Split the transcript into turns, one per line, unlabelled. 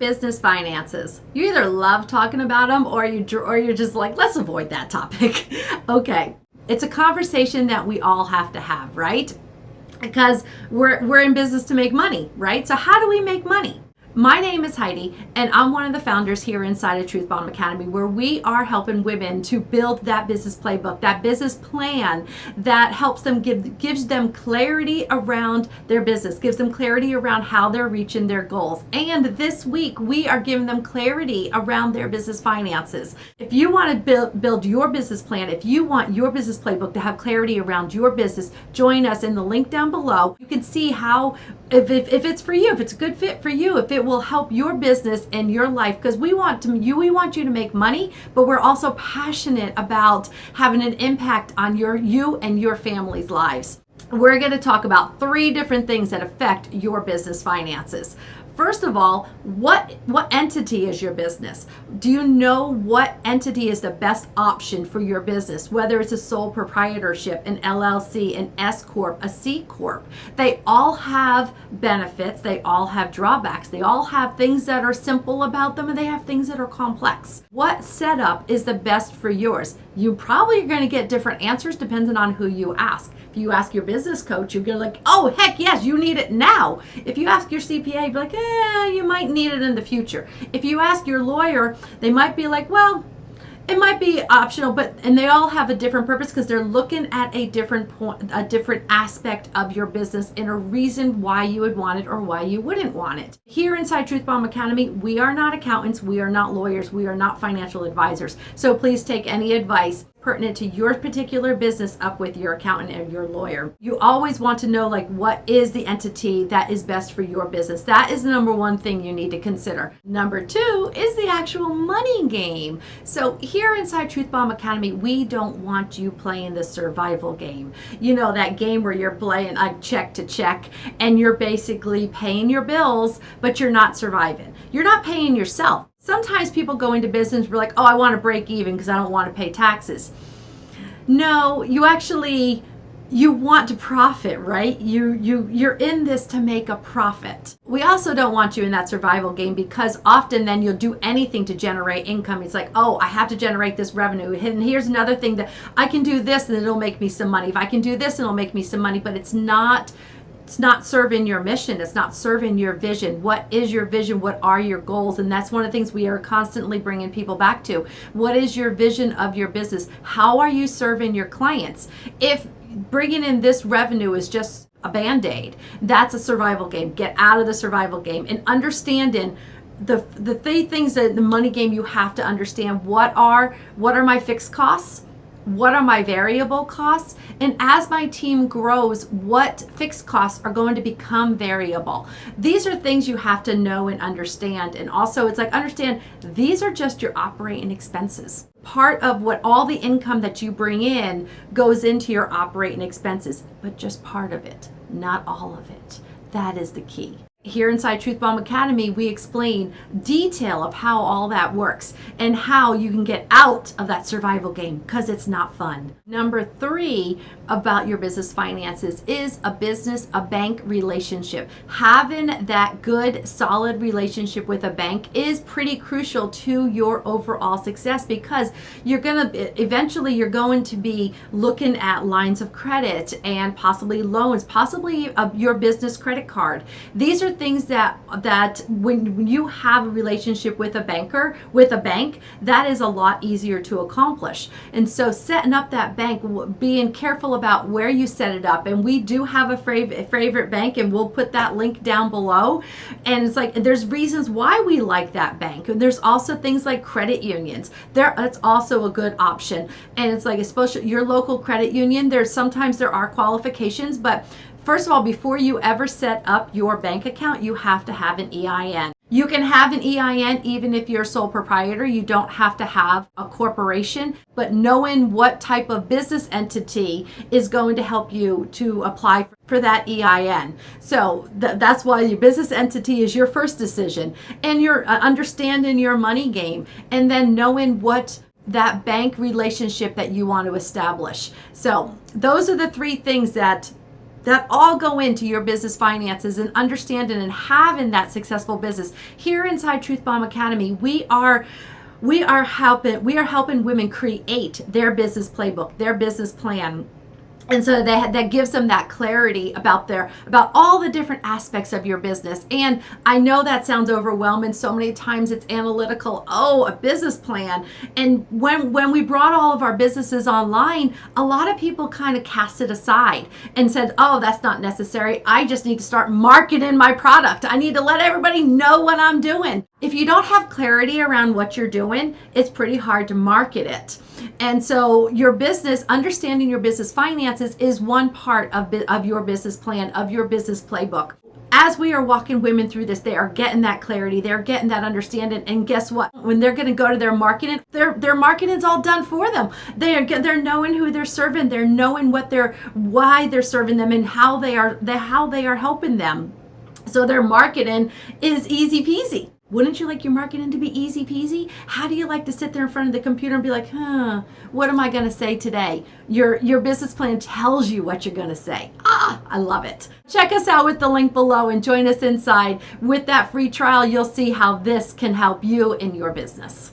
Business finances. You either love talking about them or you're just like, let's avoid that topic. Okay. It's a conversation that we all have to have, right? Because we're in business to make money, right? So how do we make money? My name is Heidi, and I'm one of the founders here inside of Truth Bomb Academy, where we are helping women to build that business playbook, that business plan that helps them gives them clarity around their business, gives them clarity around how they're reaching their goals. And this week, we are giving them clarity around their business finances. If you want to build your business plan, if you want your business playbook to have clarity around your business, join us in the link down below. You can see how, if it's for you, if it's a good fit for you, if it will help your business and your life, because we want you to make money, but we're also passionate about having an impact on you and your family's lives. We're going to talk about 3 different things that affect your business finances. First of all, what entity is your business? Do you know what entity is the best option for your business? Whether it's a sole proprietorship, an LLC, an S Corp, a C Corp. They all have benefits. They all have drawbacks. They all have things that are simple about them, and they have things that are complex. What setup is the best for yours? You probably are going to get different answers depending on who you ask. If you ask your business coach, you're going to like, oh, heck yes, you need it now. If you ask your CPA, you'd be like, you might need it in the future. If you ask your lawyer, they might be like, well, it might be optional, and they all have a different purpose because they're looking at a different point, a different aspect of your business and a reason why you would want it or why you wouldn't want it. Here inside Truth Bomb Academy, we are not accountants, we are not lawyers, we are not financial advisors. So please take any advice pertinent to your particular business up with your accountant and your lawyer. You always want to know, like, what is the entity that is best for your business? That is the number 1 thing you need to consider. Number 2 is the actual money game. So here inside Truth Bomb Academy, we don't want you playing the survival game. You know, that game where you're playing check to check and you're basically paying your bills, but you're not surviving. You're not paying yourself. Sometimes people go into business and be like, oh, I want to break even because I don't want to pay taxes. No, you want to profit, right? You're in this to make a profit. We also don't want you in that survival game because often then you'll do anything to generate income. It's like, oh, I have to generate this revenue. And here's another thing that I can do this and it'll make me some money. If I can do this, it'll make me some money, but it's not serving your mission. It's not serving your vision. What is your vision? What are your goals? And that's one of the things we are constantly bringing people back to. What is your vision of your business? How are you serving your clients? If bringing in this revenue is just a Band-Aid, that's a survival game. Get out of the survival game and understanding the 3 things that the money game you have to understand. What are my fixed costs? What are my variable costs? And as my team grows, what fixed costs are going to become variable? These are things you have to know and understand. And also it's like, understand these are just your operating expenses. Part of what all the income that you bring in goes into your operating expenses, but just part of it, not all of it. That is the key. Here inside Truth Bomb Academy, we explain detail of how all that works and how you can get out of that survival game because it's not fun. Number 3 about your business finances is a bank relationship. Having that good, solid relationship with a bank is pretty crucial to your overall success because eventually you're going to be looking at lines of credit and possibly loans, possibly your business credit card. These are things that when you have a relationship with a bank, that is a lot easier to accomplish. And so setting up that bank, being careful about where you set it up. And we do have a favorite bank, and we'll put that link down below. And it's like, there's reasons why we like that bank. And there's also things like credit unions. That's also a good option. And it's like, especially your local credit union, sometimes there are qualifications, but first of all, before you ever set up your bank account, you have to have an EIN. You can have an EIN even if you're a sole proprietor. You don't have to have a corporation, but knowing what type of business entity is going to help you to apply for that EIN. So that's why your business entity is your first decision, and you're understanding your money game, and then knowing what that bank relationship that you want to establish. So those are the 3 things that that all go into your business finances and understanding and having that successful business. Here inside Truth Bomb Academy, we are helping women create their business playbook, their business plan. And so that gives them that clarity about all the different aspects of your business. And I know that sounds overwhelming. So many times it's analytical. Oh, a business plan. And when we brought all of our businesses online, a lot of people kind of cast it aside and said, oh, that's not necessary. I just need to start marketing my product. I need to let everybody know what I'm doing. If you don't have clarity around what you're doing, it's pretty hard to market it. And so your business, understanding your business finances is one part of your business plan, of your business playbook. As we are walking women through this, they are getting that clarity, they're getting that understanding, and guess what? When they're going to go to their marketing, their marketing's all done for them. They're knowing who they're serving, they're knowing why they're serving them, and how they are helping them. So their marketing is easy peasy. Wouldn't you like your marketing to be easy peasy? How do you like to sit there in front of the computer and be like, what am I going to say today? Your business plan tells you what you're going to say. I love it. Check us out with the link below and join us inside. With that free trial, you'll see how this can help you in your business.